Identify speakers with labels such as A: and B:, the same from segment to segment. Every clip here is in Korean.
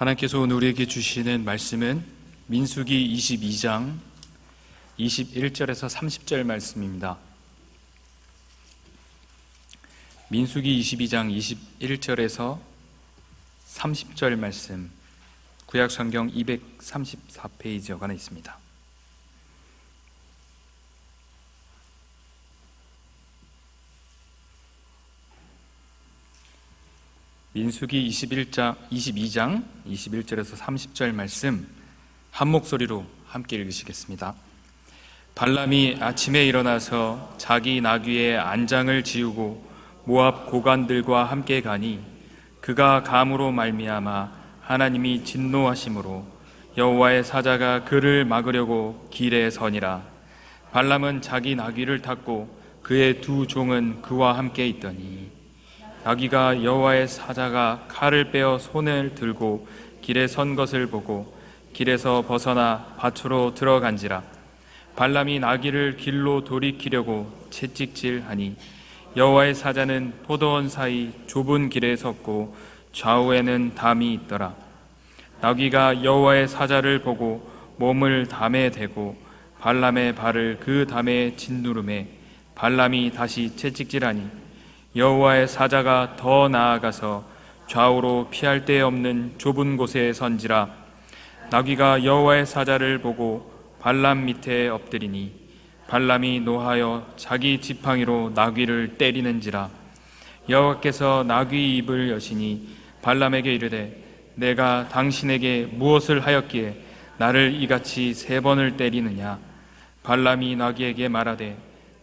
A: 하나님께서 오늘 우리에게 주시는 말씀은 민수기 22장 21절에서 30절 말씀입니다. 민수기 22장 21절에서 30절 말씀, 구약성경 234페이지에 관해 있습니다. 민수기 22장 21절에서 30절 말씀 한 목소리로 함께 읽으시겠습니다. 발람이 아침에 일어나서 자기 나귀의 안장을 지우고 모압 고관들과 함께 가니 그가 감으로 말미암아 하나님이 진노하심으로 여호와의 사자가 그를 막으려고 길에 서니라. 발람은 자기 나귀를 탔고 그의 두 종은 그와 함께 있더니 나귀가 여호와의 사자가 칼을 빼어 손을 들고 길에 선 것을 보고 길에서 벗어나 밭으로 들어간지라. 발람이 나귀를 길로 돌이키려고 채찍질하니 여호와의 사자는 포도원 사이 좁은 길에 섰고 좌우에는 담이 있더라. 나귀가 여호와의 사자를 보고 몸을 담에 대고 발람의 발을 그 담에 짓누르매 발람이 다시 채찍질하니 여호와의 사자가 더 나아가서 좌우로 피할 데 없는 좁은 곳에 선지라. 나귀가 여호와의 사자를 보고 발람 밑에 엎드리니 발람이 노하여 자기 지팡이로 나귀를 때리는지라. 여호와께서 나귀 입을 여시니 발람에게 이르되 내가 당신에게 무엇을 하였기에 나를 이같이 3번을 때리느냐. 발람이 나귀에게 말하되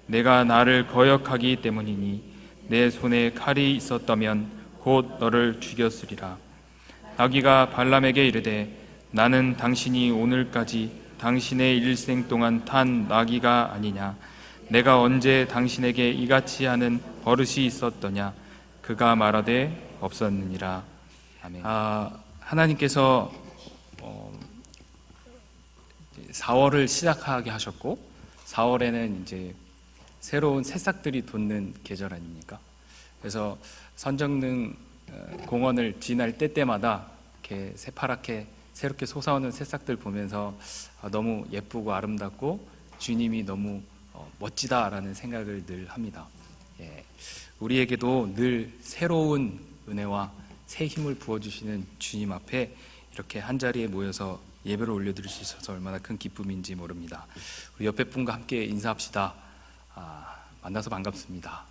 A: 내가 나를 거역하기 때문이니 내 손에 칼이 있었다면 곧 너를 죽였으리라. 나귀가 발람에게 이르되 나는 당신이 오늘까지 당신의 일생 동안 탄 나귀가 아니냐. 내가 언제 당신에게 이같이 하는 버릇이 있었더냐. 그가 말하되 없었느니라. 아멘. 하나님께서 4월을 시작하게 하셨고 4월에는 이제 새로운 새싹들이 돋는 계절 아닙니까? 그래서 선정릉 공원을 지날 때마다 이렇게 새파랗게 새롭게 솟아오는 새싹들 보면서 너무 예쁘고 아름답고 주님이 너무 멋지다라는 생각을 늘 합니다. 우리에게도 늘 새로운 은혜와 새 힘을 부어주시는 주님 앞에 이렇게 한자리에 모여서 예배를 올려드릴 수 있어서 얼마나 큰 기쁨인지 모릅니다. 우리 옆에 분과 함께 인사합시다. 만나서 반갑습니다.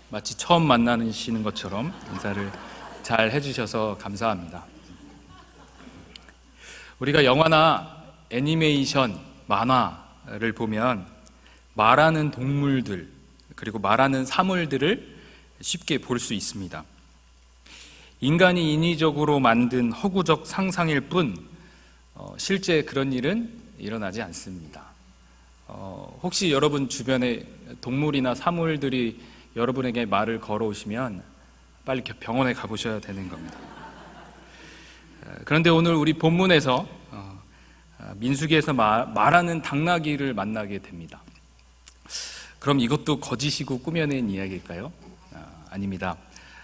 A: 마치 처음 만나시는 것처럼 인사를 잘 해주셔서 감사합니다. 우리가 영화나 애니메이션, 만화를 보면 말하는 동물들 그리고 말하는 사물들을 쉽게 볼 수 있습니다. 인간이 인위적으로 만든 허구적 상상일 뿐 실제 그런 일은 일어나지 않습니다. 혹시 여러분 주변에 동물이나 사물들이 여러분에게 말을 걸어오시면 빨리 병원에 가보셔야 되는 겁니다. 그런데 오늘 우리 본문에서 민수기에서 말하는 당나귀를 만나게 됩니다. 그럼 이것도 거짓이고 꾸며낸 이야기일까요? 아닙니다.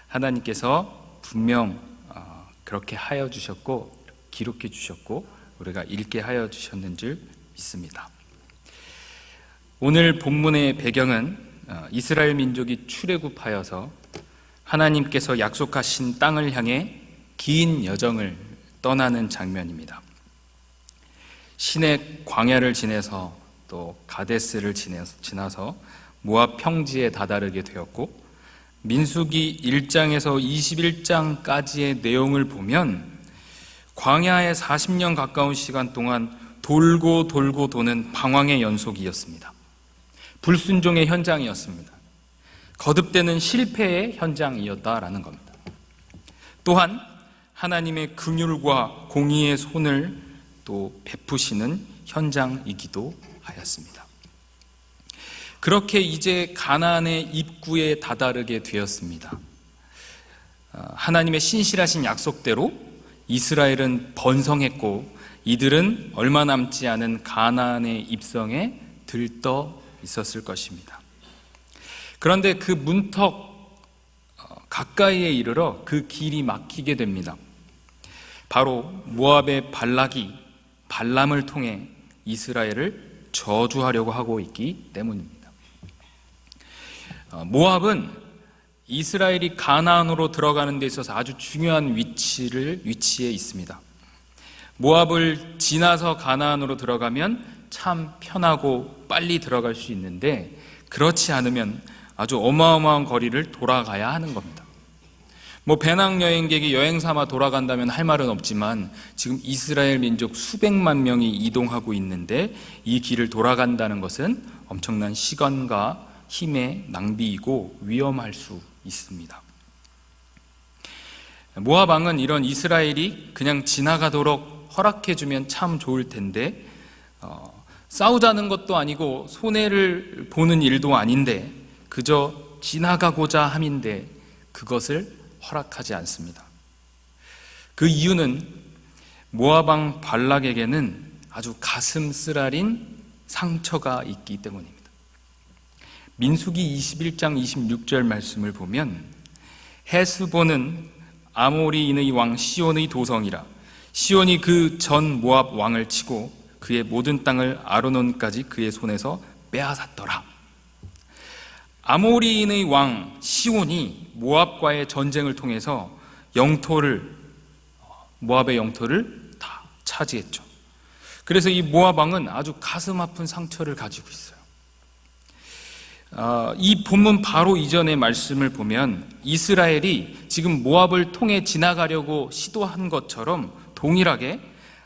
A: 하나님께서 분명 그렇게 하여 주셨고 기록해 주셨고 우리가 읽게 하여 주셨는 줄 믿습니다. 오늘 본문의 배경은 이스라엘 민족이 출애굽하여서 하나님께서 약속하신 땅을 향해 긴 여정을 떠나는 장면입니다. 신의 광야를 지나서 또 가데스를 지나서 모압 평지에 다다르게 되었고 민수기 1장에서 21장까지의 내용을 보면 광야에 40년 가까운 시간 동안 돌고 도는 방황의 연속이었습니다. 불순종의 현장이었습니다. 거듭되는 실패의 현장이었다라는 겁니다. 또한 하나님의 긍휼과 공의의 손을 또 베푸시는 현장이기도 하였습니다. 그렇게 이제 가나안의 입구에 다다르게 되었습니다. 하나님의 신실하신 약속대로 이스라엘은 번성했고 이들은 얼마 남지 않은 가나안의 입성에 들떠 있었을 것입니다. 그런데 그 문턱 가까이에 이르러 그 길이 막히게 됩니다. 바로 모압의 발락이 발람을 통해 이스라엘을 저주하려고 하고 있기 때문입니다. 모압은 이스라엘이 가나안으로 들어가는 데 있어서 아주 중요한 위치에 있습니다. 모압을 지나서 가나안으로 들어가면 참 편하고 빨리 들어갈 수 있는데, 그렇지 않으면 아주 어마어마한 거리를 돌아가야 하는 겁니다. 배낭여행객이 여행 삼아 돌아간다면 할 말은 없지만, 지금 이스라엘 민족 수백만 명이 이동하고 있는데 이 길을 돌아간다는 것은 엄청난 시간과 힘의 낭비이고 위험할 수 있습니다. 모압 왕은 이런 이스라엘이 그냥 지나가도록 허락해주면 참 좋을 텐데, 싸우자는 것도 아니고 손해를 보는 일도 아닌데 그저 지나가고자 함인데 그것을 허락하지 않습니다. 그 이유는 모압 왕 발락에게는 아주 가슴 쓰라린 상처가 있기 때문입니다. 민수기 21장 26절 말씀을 보면, 헤스본은 아모리인의 왕 시온의 도성이라. 시온이 그 전 모압 왕을 치고 그의 모든 땅을 아르논까지 그의 손에서 빼앗았더라. 아모리인의 왕 시온이 모압과의 전쟁을 통해서 모압의 영토를 다 차지했죠. 그래서 이 모압 왕은 아주 가슴 아픈 상처를 가지고 있어요. 이 본문 바로 이전의 말씀을 보면 이스라엘이 지금 모압을 통해 지나가려고 시도한 것처럼 동일하게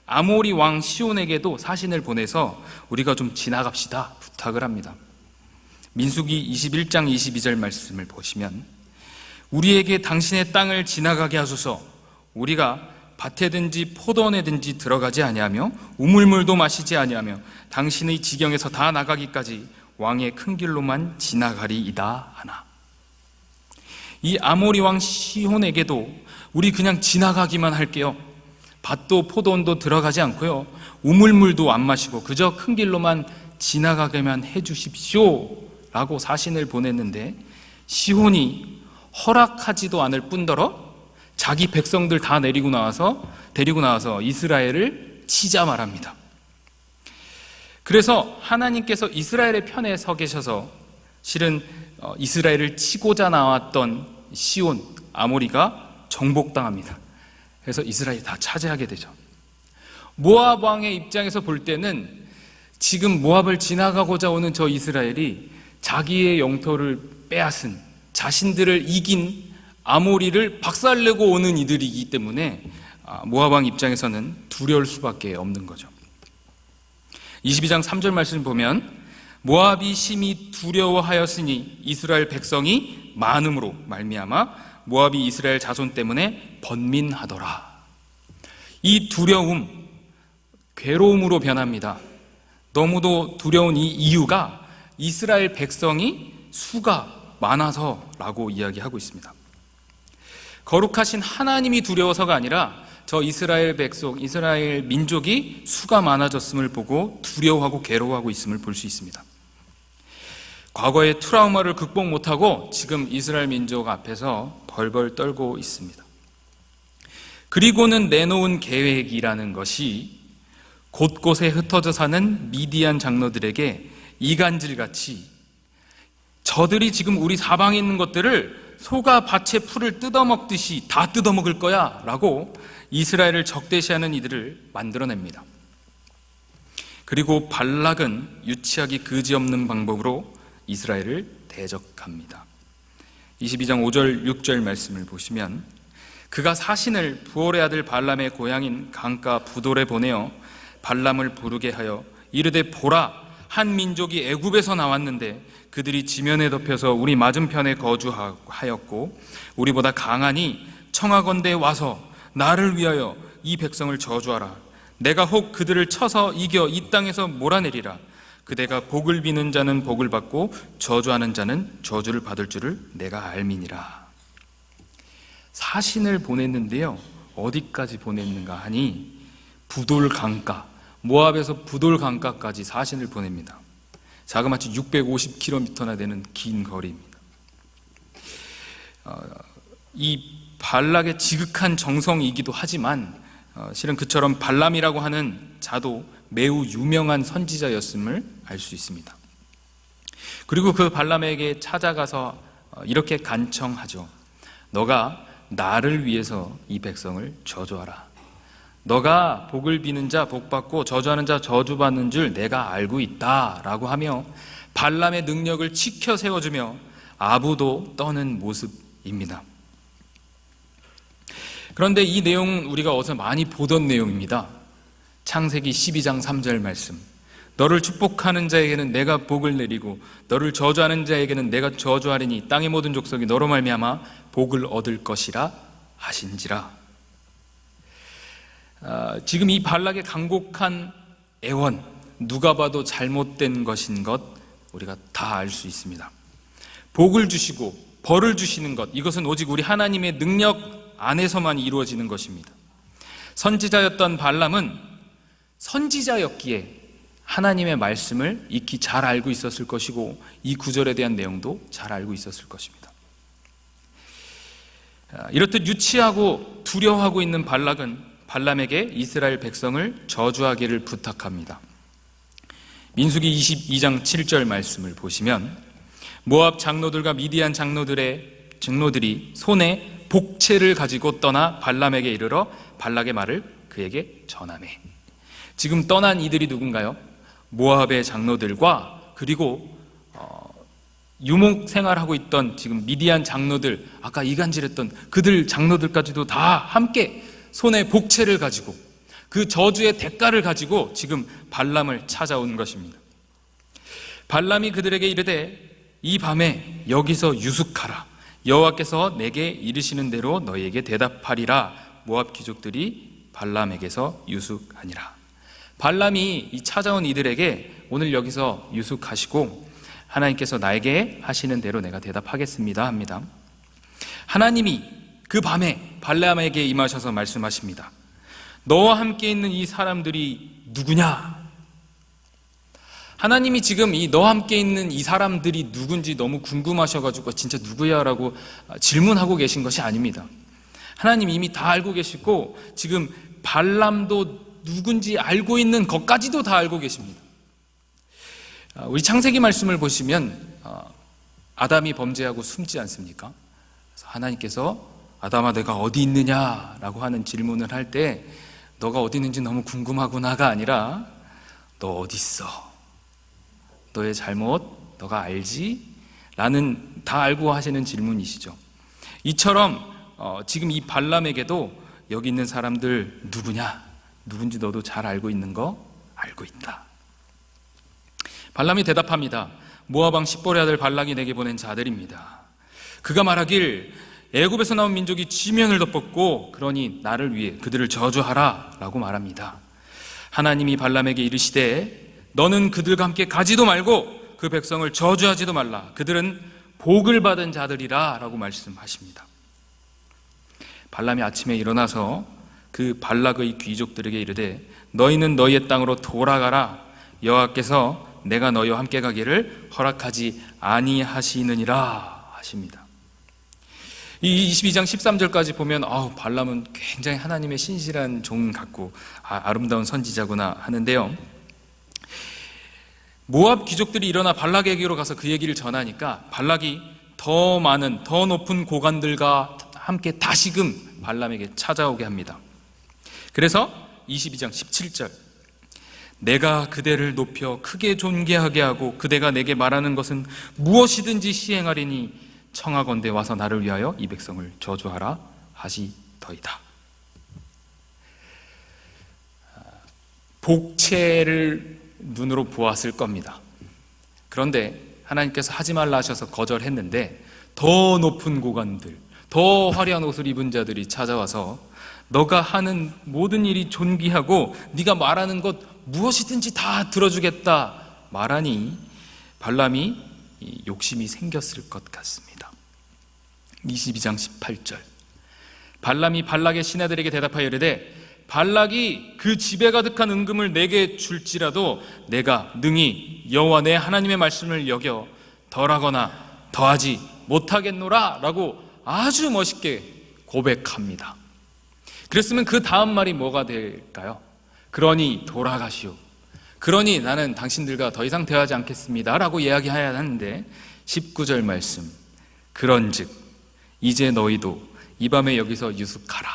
A: 아모리 왕 시온에게도 사신을 보내서 우리가 좀 지나갑시다 부탁을 합니다. 민수기 21장 22절 말씀을 보시면, 우리에게 당신의 땅을 지나가게 하소서. 우리가 밭에든지 포도원에든지 들어가지 아니하며 우물물도 마시지 아니하며 당신의 지경에서 다 나가기까지 왕의 큰 길로만 지나가리이다 하나. 이 아모리 왕 시온에게도 우리 그냥 지나가기만 할게요. 밭도 포도원도 들어가지 않고요, 우물물도 안 마시고 그저 큰 길로만 지나가게만 해주십시오 라고 사신을 보냈는데, 시온이 허락하지도 않을 뿐더러 자기 백성들 다 데리고 나와서 이스라엘을 치자 말합니다. 그래서 하나님께서 이스라엘의 편에 서 계셔서 실은 이스라엘을 치고자 나왔던 시온, 아모리가 정복당합니다. 그래서 이스라엘이 다 차지하게 되죠. 모압 왕의 입장에서 볼 때는 지금 모압을 지나가고자 오는 저 이스라엘이 자기의 영토를 빼앗은, 자신들을 이긴 아모리를 박살내고 오는 이들이기 때문에 모압 왕 입장에서는 두려울 수밖에 없는 거죠. 22장 3절 말씀을 보면, 모압이 심히 두려워하였으니 이스라엘 백성이 많음으로 말미암아 모압이 이스라엘 자손 때문에 번민하더라. 이 두려움, 괴로움으로 변합니다. 너무도 두려운 이 이유가 이스라엘 백성이 수가 많아서라고 이야기하고 있습니다. 거룩하신 하나님이 두려워서가 아니라 저 이스라엘 민족이 수가 많아졌음을 보고 두려워하고 괴로워하고 있음을 볼 수 있습니다. 과거의 트라우마를 극복 못하고 지금 이스라엘 민족 앞에서 벌벌 떨고 있습니다. 그리고는 내놓은 계획이라는 것이 곳곳에 흩어져 사는 미디안 장로들에게 이간질같이 저들이 지금 우리 사방에 있는 것들을 소가 밭의 풀을 뜯어먹듯이 다 뜯어먹을 거야 라고 이스라엘을 적대시하는 이들을 만들어냅니다. 그리고 발락은 유치하기 그지없는 방법으로 이스라엘을 대적합니다. 22장 5절 6절 말씀을 보시면, 그가 사신을 부올의 아들 발람의 고향인 강가 부돌에 보내어 발람을 부르게 하여 이르되, 보라, 한 민족이 애굽에서 나왔는데 그들이 지면에 덮여서 우리 맞은편에 거주하였고 우리보다 강하니 청하건대 와서 나를 위하여 이 백성을 저주하라. 내가 혹 그들을 쳐서 이겨 이 땅에서 몰아내리라. 그대가 복을 비는 자는 복을 받고 저주하는 자는 저주를 받을 줄을 내가 알미니라. 사신을 보냈는데요, 어디까지 보냈는가 하니 부돌 강가, 모압에서 부돌 강가까지 사신을 보냅니다. 자그마치 650km나 되는 긴 거리입니다. 이 발락의 지극한 정성이기도 하지만 실은 그처럼 발람이라고 하는 자도 매우 유명한 선지자였음을 알 수 있습니다. 그리고 그 발람에게 찾아가서 이렇게 간청하죠. 너가 나를 위해서 이 백성을 저주하라. 너가 복을 비는 자 복받고 저주하는 자 저주받는 줄 내가 알고 있다 라고 하며 발람의 능력을 치켜 세워주며 아부도 떠는 모습입니다. 그런데 이 내용은 우리가 어디서 많이 보던 내용입니다. 창세기 12장 3절 말씀. 너를 축복하는 자에게는 내가 복을 내리고 너를 저주하는 자에게는 내가 저주하리니 땅의 모든 족속이 너로 말미암아 복을 얻을 것이라 하신지라. 지금 이 발락의 간곡한 애원, 누가 봐도 잘못된 것인 것 우리가 다 알 수 있습니다. 복을 주시고 벌을 주시는 것, 이것은 오직 우리 하나님의 능력 안에서만 이루어지는 것입니다. 선지자였던 발람은 선지자였기에 하나님의 말씀을 익히 잘 알고 있었을 것이고 이 구절에 대한 내용도 잘 알고 있었을 것입니다. 이렇듯 유치하고 두려워하고 있는 발락은 발람에게 이스라엘 백성을 저주하기를 부탁합니다. 민수기 22장 7절 말씀을 보시면 모압 장로들과 미디안 장로들이 손에 복채를 가지고 떠나 발람에게 이르러 발락의 말을 그에게 전하매. 지금 떠난 이들이 누군가요? 모압의 장로들과 그리고 유목 생활하고 있던 지금 미디안 장로들, 아까 이간질했던 그들 장로들까지도 다 함께 손에 복채를 가지고 그 저주의 대가를 가지고 지금 발람을 찾아온 것입니다. 발람이 그들에게 이르되 이 밤에 여기서 유숙하라. 여호와께서 내게 이르시는 대로 너희에게 대답하리라. 모압 귀족들이 발람에게서 유숙하니라. 발람이 이 찾아온 이들에게 오늘 여기서 유숙하시고 하나님께서 나에게 하시는 대로 내가 대답하겠습니다 합니다. 하나님이 그 밤에 발람에게 임하셔서 말씀하십니다. 너와 함께 있는 이 사람들이 누구냐? 하나님이 지금 이 너와 함께 있는 이 사람들이 누군지 너무 궁금하셔가지고 진짜 누구야? 라고 질문하고 계신 것이 아닙니다. 하나님이 이미 다 알고 계시고 지금 발람도 누군지 알고 있는 것까지도 다 알고 계십니다. 우리 창세기 말씀을 보시면 아담이 범죄하고 숨지 않습니까? 그래서 하나님께서 아담아 내가 어디 있느냐라고 하는 질문을 할 때 너가 어디 있는지 너무 궁금하구나가 아니라 너 어디 있어? 너의 잘못 너가 알지? 라는 다 알고 하시는 질문이시죠. 이처럼 지금 이 발람에게도 여기 있는 사람들 누구냐? 누군지 너도 잘 알고 있는 거 알고 있다. 발람이 대답합니다. 모압 왕 십볼의 아들 발락이 내게 보낸 자들입니다. 그가 말하길 애굽에서 나온 민족이 지면을 덮었고 그러니 나를 위해 그들을 저주하라 라고 말합니다. 하나님이 발람에게 이르시되 너는 그들과 함께 가지도 말고 그 백성을 저주하지도 말라. 그들은 복을 받은 자들이라 라고 말씀하십니다. 발람이 아침에 일어나서 그 발락의 귀족들에게 이르되 너희는 너희의 땅으로 돌아가라. 여호와께서 내가 너희와 함께 가기를 허락하지 아니하시느니라 하십니다. 이 22장 13절까지 보면 발람은 굉장히 하나님의 신실한 종 같고 아름다운 선지자구나 하는데요. 모압 귀족들이 일어나 발락에게로 가서 그 얘기를 전하니까 발락이 더 많은 더 높은 고관들과 함께 다시금 발람에게 찾아오게 합니다. 그래서 22장 17절 내가 그대를 높여 크게 존귀하게 하고 그대가 내게 말하는 것은 무엇이든지 시행하리니 청하건대 와서 나를 위하여 이 백성을 저주하라 하시더이다. 복채를 눈으로 보았을 겁니다. 그런데 하나님께서 하지 말라 하셔서 거절했는데 더 높은 고관들, 더 화려한 옷을 입은 자들이 찾아와서 너가 하는 모든 일이 존귀하고 네가 말하는 것 무엇이든지 다 들어주겠다 말하니 발람이 욕심이 생겼을 것 같습니다. 22장 18절 발람이 발락의 신하들에게 대답하여 이르되 발락이 그 집에 가득한 은금을 내게 줄지라도 내가 능히 여호와 내 하나님의 말씀을 여겨 덜하거나 더하지 못하겠노라 라고 아주 멋있게 고백합니다. 그랬으면 그 다음 말이 뭐가 될까요? 그러니 돌아가시오. 그러니 나는 당신들과 더 이상 대화하지 않겠습니다 라고 이야기해야 하는데 19절 말씀, 그런즉 이제 너희도 이 밤에 여기서 유숙하라.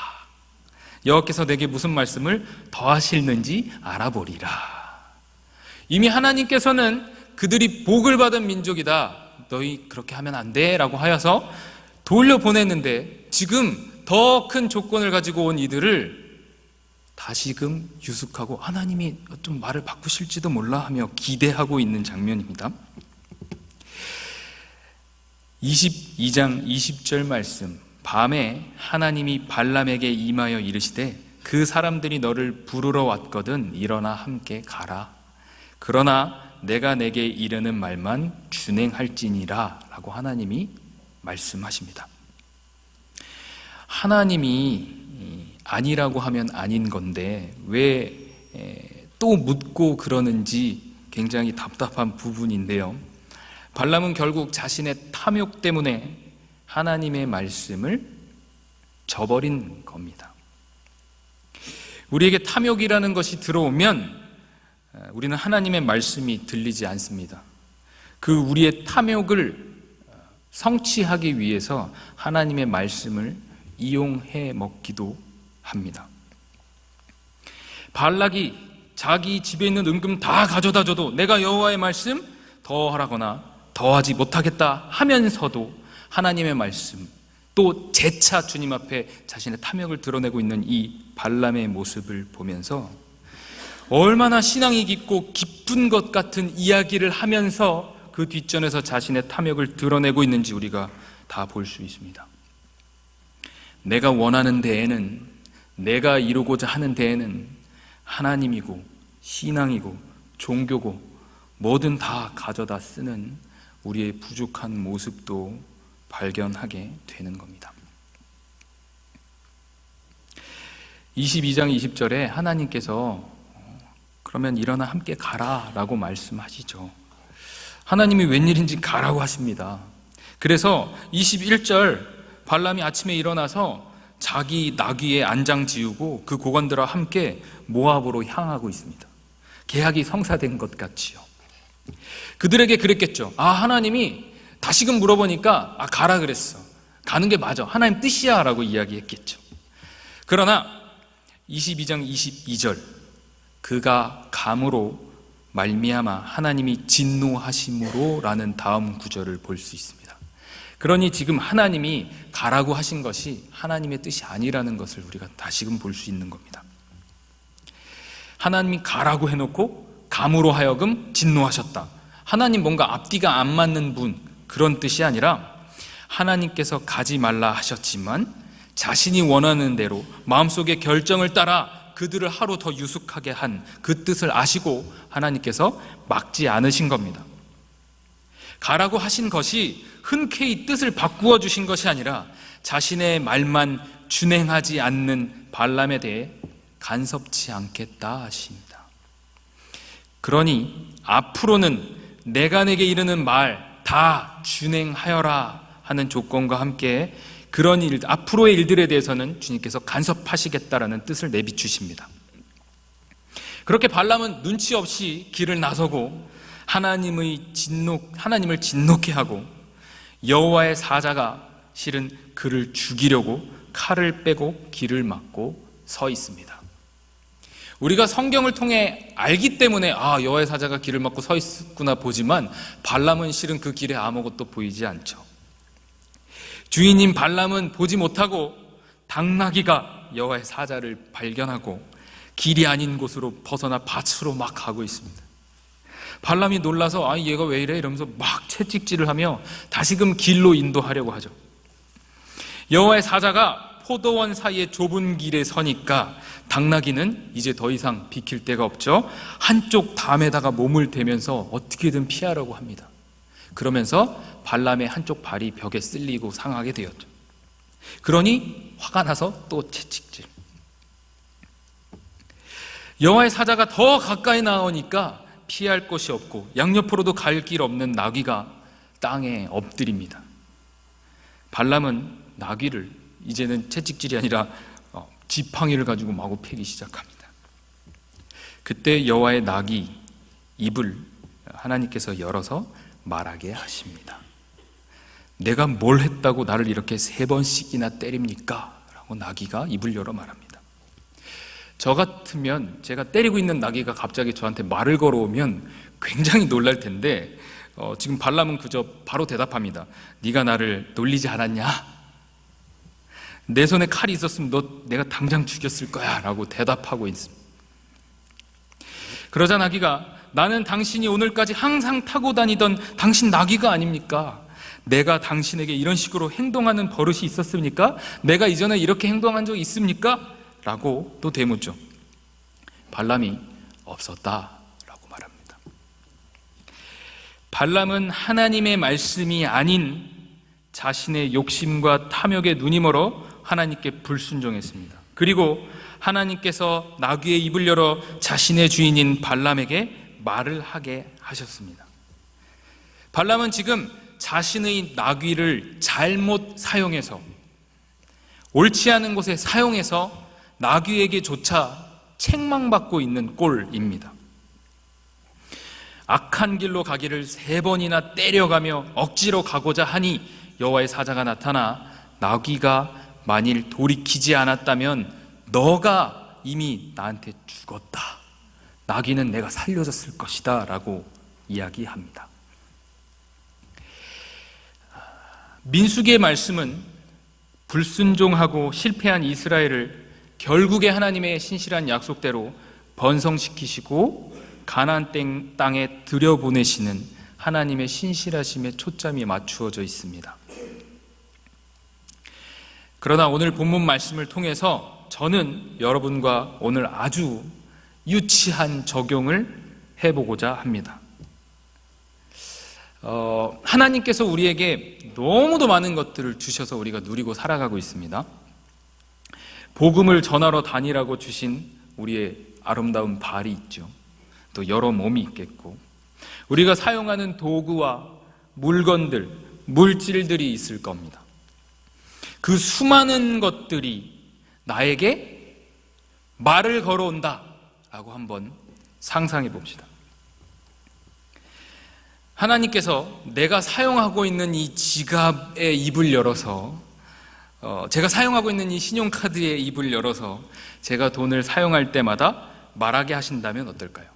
A: 여호와께서 내게 무슨 말씀을 더하실는지 알아보리라. 이미 하나님께서는 그들이 복을 받은 민족이다, 너희 그렇게 하면 안 돼 라고 하여서 돌려보냈는데 지금 더 큰 조건을 가지고 온 이들을 다시금 유숙하고 하나님이 좀 말을 바꾸실지도 몰라 하며 기대하고 있는 장면입니다. 22장 20절 말씀, 밤에 하나님이 발람에게 임하여 이르시되 그 사람들이 너를 부르러 왔거든 일어나 함께 가라. 그러나 내가 내게 이르는 말만 준행할지니라 라고 하나님이 말씀하십니다. 하나님이 아니라고 하면 아닌 건데 왜 또 묻고 그러는지 굉장히 답답한 부분인데요. 발람은 결국 자신의 탐욕 때문에 하나님의 말씀을 저버린 겁니다. 우리에게 탐욕이라는 것이 들어오면 우리는 하나님의 말씀이 들리지 않습니다. 그 우리의 탐욕을 성취하기 위해서 하나님의 말씀을 이용해 먹기도 합니다. 발락이 자기 집에 있는 은금 다 가져다 줘도 내가 여호와의 말씀 더하라거나 더하지 못하겠다 하면서도 하나님의 말씀, 또 재차 주님 앞에 자신의 탐욕을 드러내고 있는 이 발람의 모습을 보면서 얼마나 신앙이 깊고 기쁜 것 같은 이야기를 하면서 그 뒷전에서 자신의 탐욕을 드러내고 있는지 우리가 다 볼 수 있습니다. 내가 원하는 데에는, 내가 이루고자 하는 데에는 하나님이고 신앙이고 종교고 뭐든 다 가져다 쓰는 우리의 부족한 모습도 발견하게 되는 겁니다. 22장 20절에 하나님께서 그러면 일어나 함께 가라 라고 말씀하시죠. 하나님이 웬일인지 가라고 하십니다. 그래서 21절 발람이 아침에 일어나서 자기 나귀에 안장 지우고 그 고관들과 함께 모압으로 향하고 있습니다. 계약이 성사된 것 같지요. 그들에게 그랬겠죠. 하나님이 다시금 물어보니까 가라 그랬어. 가는 게 맞아. 하나님 뜻이야 라고 이야기했겠죠. 그러나 22장 22절, 그가 감으로 말미암아 하나님이 진노하심으로 라는 다음 구절을 볼 수 있습니다. 그러니 지금 하나님이 가라고 하신 것이 하나님의 뜻이 아니라는 것을 우리가 다시금 볼 수 있는 겁니다. 하나님이 가라고 해놓고 감으로 하여금 진노하셨다. 하나님 뭔가 앞뒤가 안 맞는 분, 그런 뜻이 아니라 하나님께서 가지 말라 하셨지만 자신이 원하는 대로 마음속의 결정을 따라 그들을 하루 더 유숙하게 한 그 뜻을 아시고 하나님께서 막지 않으신 겁니다. 가라고 하신 것이 흔쾌히 뜻을 바꾸어 주신 것이 아니라 자신의 말만 준행하지 않는 발람에 대해 간섭치 않겠다 하십니다. 그러니 앞으로는 내가 내게 이르는 말 다 준행하여라 하는 조건과 함께 그런 일, 앞으로의 일들에 대해서는 주님께서 간섭하시겠다라는 뜻을 내비추십니다. 그렇게 발람은 눈치 없이 길을 나서고 하나님을 진노케 하고 여호와의 사자가 실은 그를 죽이려고 칼을 빼고 길을 막고 서 있습니다. 우리가 성경을 통해 알기 때문에 여호와의 사자가 길을 막고 서 있구나 보지만 발람은 실은 그 길에 아무것도 보이지 않죠. 주인인 발람은 보지 못하고 당나귀가 여호와의 사자를 발견하고 길이 아닌 곳으로 벗어나 밭으로 막 가고 있습니다. 발람이 놀라서 얘가 왜 이래 이러면서 막 채찍질을 하며 다시금 길로 인도하려고 하죠. 여호와의 사자가 포도원 사이의 좁은 길에 서니까 당나귀는 이제 더 이상 비킬 데가 없죠. 한쪽 담에다가 몸을 대면서 어떻게든 피하려고 합니다. 그러면서 발람의 한쪽 발이 벽에 쓸리고 상하게 되었죠. 그러니 화가 나서 또 채찍질. 여호와의 사자가 더 가까이 나오니까 피할 곳이 없고 양옆으로도 갈 길 없는 나귀가 땅에 엎드립니다. 발람은 나귀를 이제는 채찍질이 아니라 지팡이를 가지고 마구 패기 시작합니다. 그때 여호와의 나귀 입을 하나님께서 열어서 말하게 하십니다. 내가 뭘 했다고 나를 이렇게 3번씩이나 때립니까? 라고 나귀가 입을 열어 말합니다. 저 같으면 제가 때리고 있는 나귀가 갑자기 저한테 말을 걸어오면 굉장히 놀랄 텐데 지금 발람은 그저 바로 대답합니다. 네가 나를 놀리지 않았냐? 내 손에 칼이 있었으면 내가 당장 죽였을 거야 라고 대답하고 있습니다. 그러자 나귀가 나는 당신이 오늘까지 항상 타고 다니던 당신 나귀가 아닙니까? 내가 당신에게 이런 식으로 행동하는 버릇이 있었습니까? 내가 이전에 이렇게 행동한 적이 있습니까? 라고 또 되묻죠. 발람이 없었다라고 말합니다. 발람은 하나님의 말씀이 아닌 자신의 욕심과 탐욕에 눈이 멀어 하나님께 불순종했습니다. 그리고 하나님께서 나귀의 입을 열어 자신의 주인인 발람에게 말을 하게 하셨습니다. 발람은 지금 자신의 나귀를 잘못 사용해서, 옳지 않은 곳에 사용해서 나귀에게조차 책망받고 있는 꼴입니다. 악한 길로 가기를 3번이나 때려가며 억지로 가고자 하니 여호와의 사자가 나타나 나귀가 만일 돌이키지 않았다면 너가 이미 나한테 죽었다. 나귀는 내가 살려줬을 것이다 라고 이야기합니다. 민수기의 말씀은 불순종하고 실패한 이스라엘을 결국에 하나님의 신실한 약속대로 번성시키시고 가나안 땅에 들여보내시는 하나님의 신실하심에 초점이 맞추어져 있습니다. 그러나 오늘 본문 말씀을 통해서 저는 여러분과 오늘 아주 유치한 적용을 해보고자 합니다. 하나님께서 우리에게 너무도 많은 것들을 주셔서 우리가 누리고 살아가고 있습니다. 복음을 전하러 다니라고 주신 우리의 아름다운 발이 있죠. 또 여러 몸이 있겠고, 우리가 사용하는 도구와 물건들, 물질들이 있을 겁니다. 그 수많은 것들이 나에게 말을 걸어온다 라고 한번 상상해 봅시다. 하나님께서 내가 사용하고 있는 이 지갑의 입을 열어서, 제가 사용하고 있는 이 신용카드의 입을 열어서 제가 돈을 사용할 때마다 말하게 하신다면 어떨까요?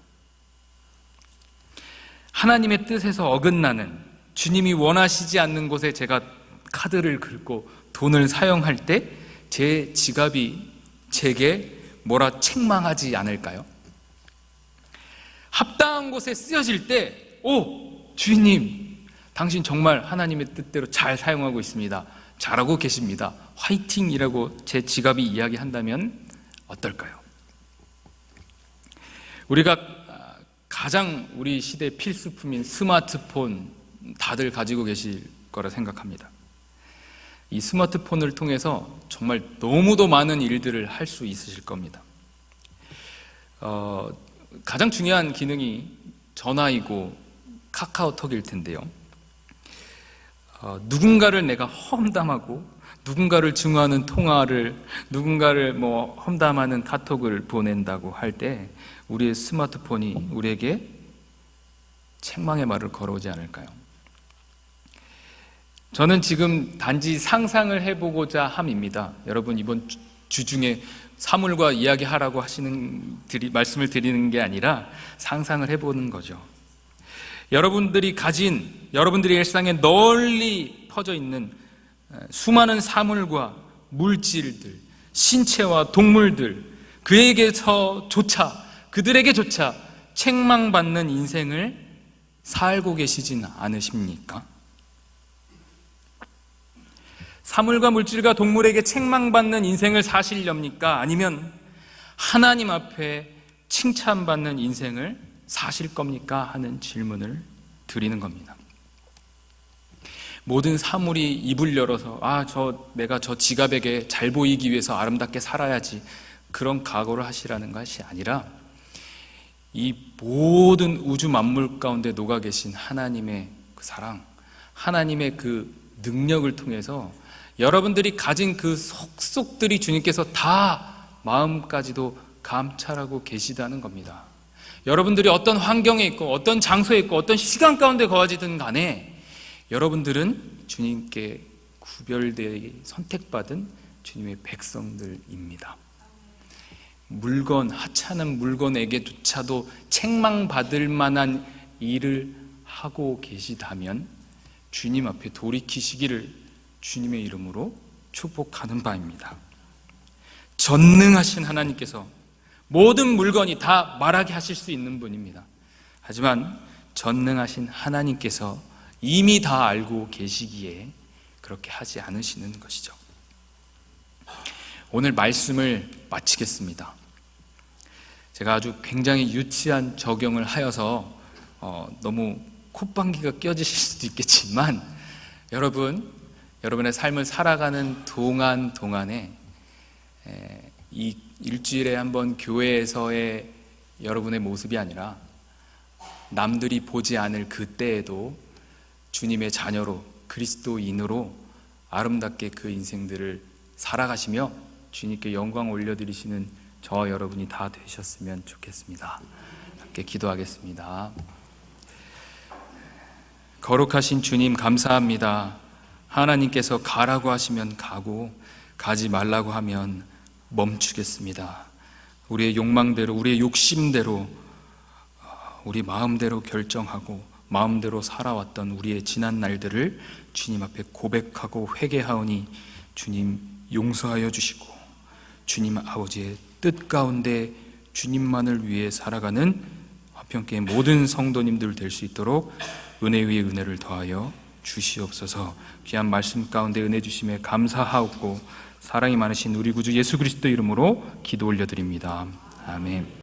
A: 하나님의 뜻에서 어긋나는, 주님이 원하시지 않는 곳에 제가 카드를 긁고 돈을 사용할 때 제 지갑이 제게 뭐라 책망하지 않을까요? 합당한 곳에 쓰여질 때, 주인님, 당신 정말 하나님의 뜻대로 잘 사용하고 있습니다. 잘하고 계십니다. 화이팅이라고 제 지갑이 이야기한다면 어떨까요? 우리가 가장 우리 시대의 필수품인 스마트폰 다들 가지고 계실 거라 생각합니다. 이 스마트폰을 통해서 정말 너무도 많은 일들을 할 수 있으실 겁니다. 가장 중요한 기능이 전화이고 카카오톡일 텐데요. 누군가를 내가 험담하고 누군가를 증오하는 통화를, 누군가를 험담하는 카톡을 보낸다고 할 때 우리의 스마트폰이 우리에게 책망의 말을 걸어오지 않을까요? 저는 지금 단지 상상을 해보고자 함입니다. 여러분, 이번 주 중에 사물과 이야기하라고 말씀을 드리는 게 아니라 상상을 해보는 거죠. 여러분들이 가진, 여러분들의 일상에 널리 퍼져 있는 수많은 사물과 물질들, 신체와 동물들, 그들에게조차 책망받는 인생을 살고 계시진 않으십니까? 사물과 물질과 동물에게 책망받는 인생을 사시렵니까? 아니면 하나님 앞에 칭찬받는 인생을 사실 겁니까? 하는 질문을 드리는 겁니다. 모든 사물이 입을 열어서 내가 저 지갑에게 잘 보이기 위해서 아름답게 살아야지, 그런 각오를 하시라는 것이 아니라 이 모든 우주 만물 가운데 녹아 계신 하나님의 그 사랑, 하나님의 그 능력을 통해서 여러분들이 가진 그 속속들이 주님께서 다 마음까지도 감찰하고 계시다는 겁니다. 여러분들이 어떤 환경에 있고 어떤 장소에 있고 어떤 시간 가운데 거하지든 간에 여러분들은 주님께 구별되어 선택받은 주님의 백성들입니다. 물건, 하찮은 물건에게조차도 책망받을 만한 일을 하고 계시다면 주님 앞에 돌이키시기를 주님의 이름으로 축복하는 바입니다. 전능하신 하나님께서 모든 물건이 다 말하게 하실 수 있는 분입니다. 하지만 전능하신 하나님께서 이미 다 알고 계시기에 그렇게 하지 않으시는 것이죠. 오늘 말씀을 마치겠습니다. 제가 아주 굉장히 유치한 적용을 하여서 너무 콧방귀가 껴지실 수도 있겠지만 여러분의 삶을 살아가는 동안에 이 일주일에 한 번 교회에서의 여러분의 모습이 아니라 남들이 보지 않을 그때에도 주님의 자녀로 그리스도인으로 아름답게 그 인생들을 살아가시며 주님께 영광 올려드리시는 저와 여러분이 다 되셨으면 좋겠습니다. 함께 기도하겠습니다. 거룩하신 주님 감사합니다. 하나님께서 가라고 하시면 가고 가지 말라고 하면 멈추겠습니다. 우리의 욕망대로, 우리의 욕심대로, 우리 마음대로 결정하고 마음대로 살아왔던 우리의 지난 날들을 주님 앞에 고백하고 회개하오니 주님 용서하여 주시고 주님 아버지의 뜻 가운데 주님만을 위해 살아가는 화평교회 모든 성도님들 될 수 있도록 은혜 위에 은혜를 더하여 주시옵소서. 귀한 말씀 가운데 은혜 주심에 감사하옵고 사랑이 많으신 우리 구주 예수 그리스도 이름으로 기도 올려드립니다. 아멘.